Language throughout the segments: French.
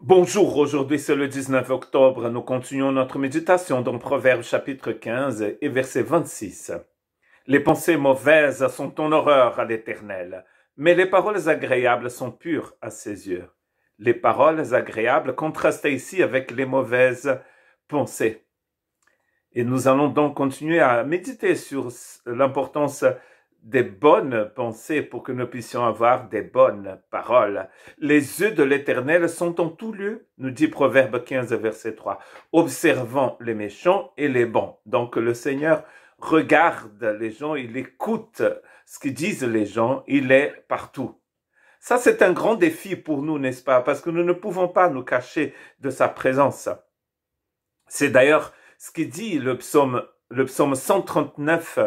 Bonjour, aujourd'hui c'est le 19 octobre, nous continuons notre méditation dans Proverbes chapitre 15 et verset 26. Les pensées mauvaises sont en horreur à l'Éternel, mais les paroles agréables sont pures à ses yeux. Les paroles agréables contrastent ici avec les mauvaises pensées. Et nous allons donc continuer à méditer sur l'importance des bonnes pensées pour que nous puissions avoir des bonnes paroles. Les yeux de l'Éternel sont en tout lieu, nous dit Proverbe 15, verset 3, observant les méchants et les bons. Donc le Seigneur regarde les gens, il écoute ce que disent les gens, il est partout. Ça, c'est un grand défi pour nous, n'est-ce pas? Parce que nous ne pouvons pas nous cacher de sa présence. C'est d'ailleurs ce qui dit le psaume 139,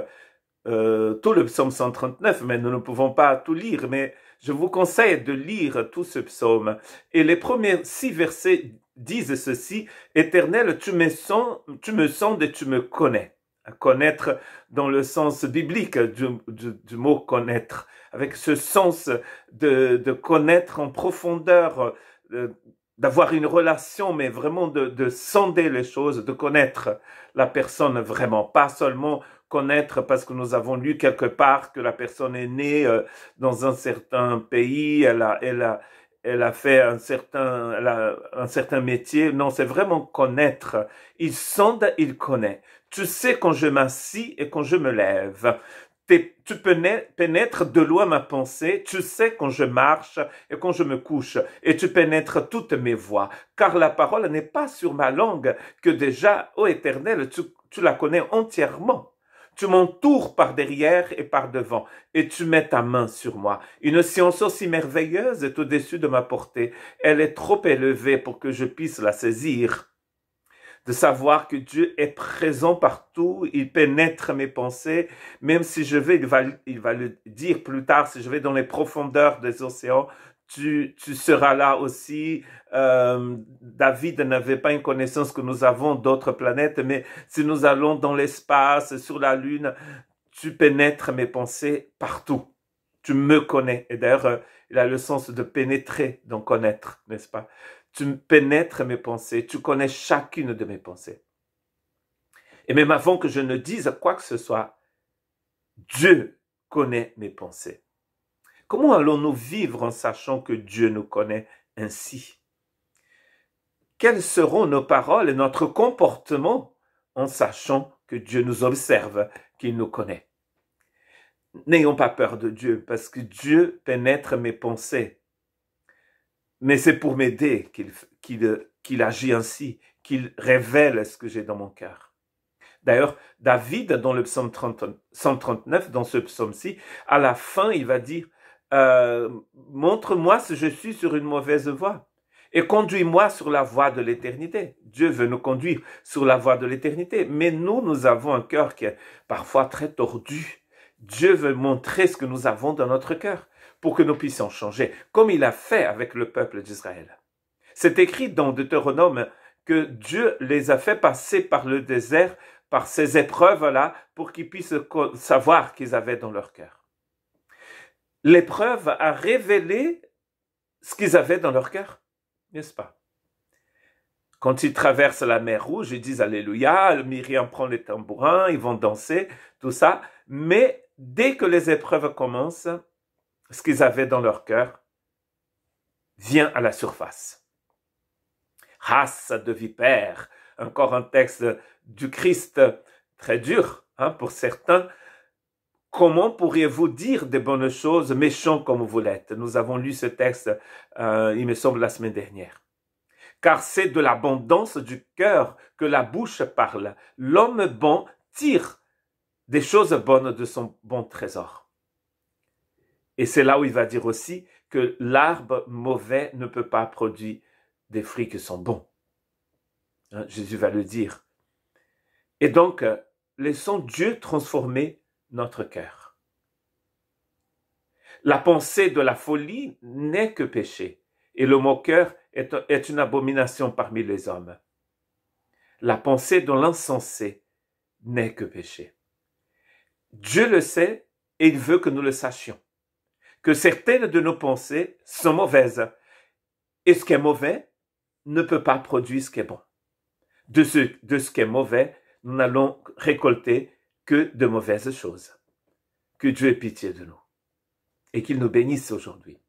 tout le psaume 139, mais nous ne pouvons pas tout lire, mais je vous conseille de lire tout ce psaume. Et les premiers 6 versets disent ceci: Éternel, tu me sondes et tu me connais. Connaître dans le sens biblique du mot connaître, avec ce sens de connaître en profondeur, d'avoir une relation, mais vraiment de sonder les choses, de connaître la personne vraiment, pas seulement connaître parce que nous avons lu quelque part que la personne est née dans un certain pays, elle a fait un certain métier. Non, c'est vraiment connaître. Il sonde, il connaît. Tu sais quand je m'assis et quand je me lève. Tu pénètres de loin ma pensée, tu sais quand je marche et quand je me couche, et tu pénètres toutes mes voies, car la parole n'est pas sur ma langue, que déjà, ô Éternel, tu la connais entièrement. Tu m'entoures par derrière et par devant, et tu mets ta main sur moi. Une science aussi merveilleuse est au-dessus de ma portée. Elle est trop élevée pour que je puisse la saisir. De savoir que Dieu est présent partout, il pénètre mes pensées, même si il va le dire plus tard, si je vais dans les profondeurs des océans, tu seras là aussi. David n'avait pas une connaissance que nous avons d'autres planètes, mais si nous allons dans l'espace, sur la Lune, tu pénètres mes pensées partout. Tu me connais. Et d'ailleurs, il a le sens de pénétrer, donc connaître, n'est-ce pas? Tu pénètres mes pensées, tu connais chacune de mes pensées. Et même avant que je ne dise quoi que ce soit, Dieu connaît mes pensées. Comment allons-nous vivre en sachant que Dieu nous connaît ainsi? Quelles seront nos paroles et notre comportement en sachant que Dieu nous observe, qu'il nous connaît? N'ayons pas peur de Dieu, parce que Dieu pénètre mes pensées. Mais c'est pour m'aider qu'il agit ainsi, qu'il révèle ce que j'ai dans mon cœur. D'ailleurs, David, dans le psaume 139, dans ce psaume-ci, à la fin, il va dire montre-moi si je suis sur une mauvaise voie et conduis-moi sur la voie de l'éternité. Dieu veut nous conduire sur la voie de l'éternité, mais nous avons un cœur qui est parfois très tordu. Dieu veut montrer ce que nous avons dans notre cœur pour que nous puissions changer, comme il a fait avec le peuple d'Israël. C'est écrit dans Deutéronome que Dieu les a fait passer par le désert, par ces épreuves-là, pour qu'ils puissent savoir qu'ils avaient dans leur cœur. L'épreuve a révélé ce qu'ils avaient dans leur cœur, n'est-ce pas? Quand ils traversent la mer Rouge, ils disent Alléluia, Myriam prend les tambourins, ils vont danser, tout ça. Mais dès que les épreuves commencent, ce qu'ils avaient dans leur cœur vient à la surface. Race de vipères, encore un texte du Christ très dur pour certains. Comment pourriez-vous dire des bonnes choses méchants comme vous l'êtes? Nous avons lu ce texte, il me semble, la semaine dernière. Car c'est de l'abondance du cœur que la bouche parle. L'homme bon tire des choses bonnes de son bon trésor. Et c'est là où il va dire aussi que l'arbre mauvais ne peut pas produire des fruits qui sont bons. Jésus va le dire. Et donc, laissons Dieu transformer notre cœur. La pensée de la folie n'est que péché, et le moqueur est une abomination parmi les hommes. La pensée de l'insensé n'est que péché. Dieu le sait et il veut que nous le sachions. Que certaines de nos pensées sont mauvaises. Et ce qui est mauvais ne peut pas produire ce qui est bon. De ce qui est mauvais, nous n'allons récolter que de mauvaises choses. Que Dieu ait pitié de nous et qu'il nous bénisse aujourd'hui.